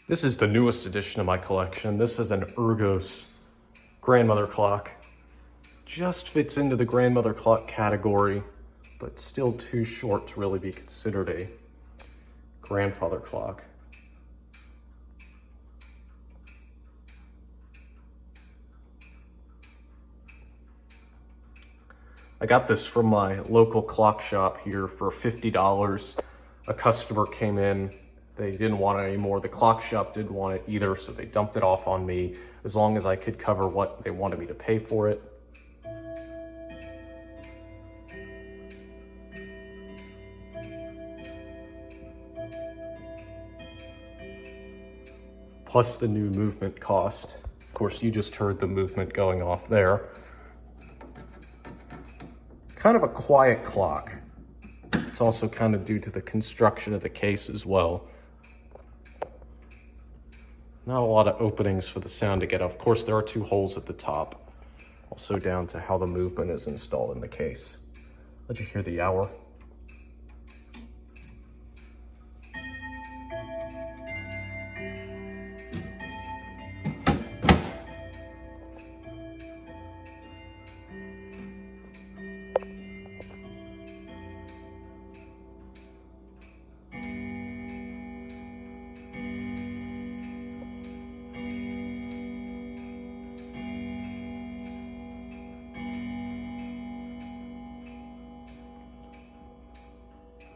This is the newest addition to my collection. This is an Urgos grandmother clock. Just fits into the grandmother clock category, but still too short to really be considered a grandfather clock. I got this from my local clock shop here for $50. A customer came in, they didn't want it anymore. The clock shop didn't want it either, so they dumped it off on me as long as I could cover what they wanted me to pay for it. Plus the new movement cost. Of course, you just heard the movement going off there. Kind of a quiet clock. It's also kind of due to the construction of the case as well. Not a lot of openings for the sound to get off. Of course, there are two holes at the top. Also down to how the movement is installed in the case. Let you hear the hour.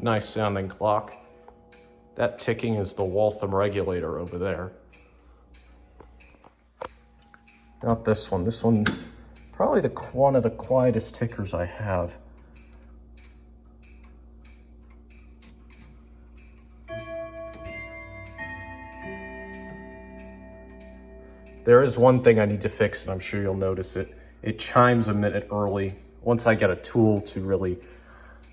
Nice sounding clock. That ticking is the Waltham regulator over there. Not this one. This one's probably one of the quietest tickers I have. There is one thing I need to fix, and I'm sure you'll notice it. It chimes a minute early. Once I get a tool to really,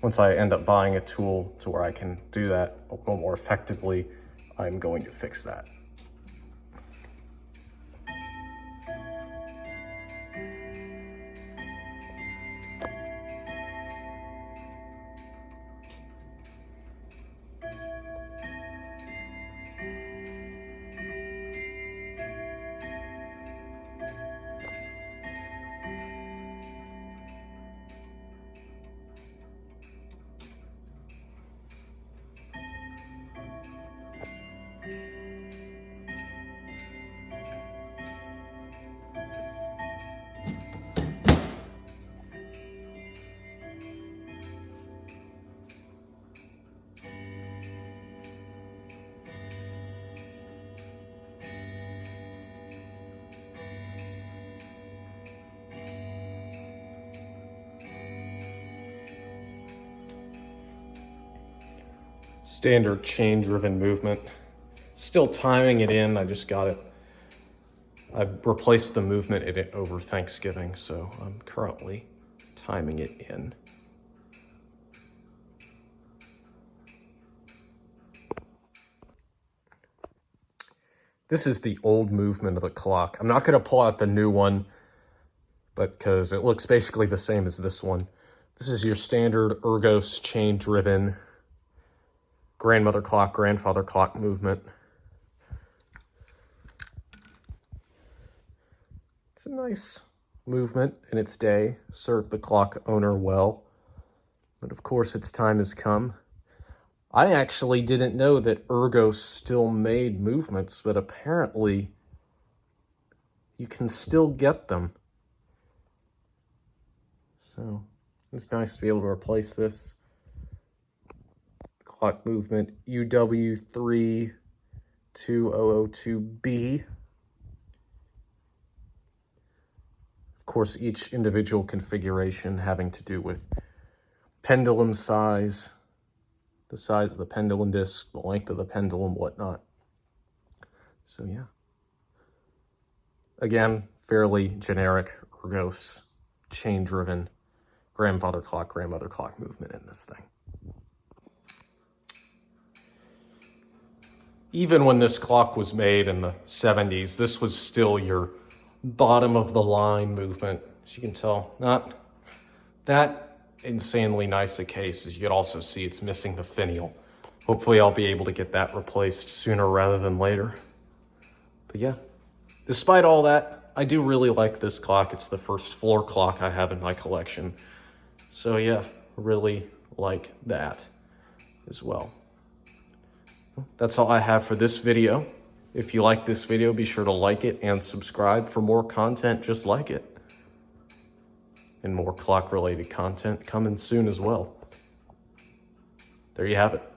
once I end up buying a tool to where I can do that a little more effectively, I'm going to fix that. Standard chain-driven movement. Still timing it in. I just got it. I replaced the movement in it over Thanksgiving, so I'm currently timing it in. This is the old movement of the clock. I'm not going to pull out the new one, but because it looks basically the same as this one. This is your standard Urgos chain-driven grandmother clock, grandfather clock movement. It's a nice movement in its day, served the clock owner well. But of course, its time has come. I actually didn't know that Urgos still made movements, but apparently you can still get them. So it's nice to be able to replace this clock movement UW32002B. Of course, each individual configuration having to do with pendulum size, the size of the pendulum disc, the length of the pendulum, whatnot. So yeah. Again, fairly generic Urgos chain-driven grandfather clock, grandmother clock movement in this thing. Even when this clock was made in the 70s, this was still your bottom of the line movement. As you can tell, not that insanely nice a case. As you can also see, it's missing the finial. Hopefully I'll be able to get that replaced sooner rather than later. But yeah, despite all that, I do really like this clock. It's the first floor clock I have in my collection. So yeah, really like that as well. That's all I have for this video. If you like this video, be sure to like it and subscribe for more content just like it. And more clock related content coming soon as well. There you have it.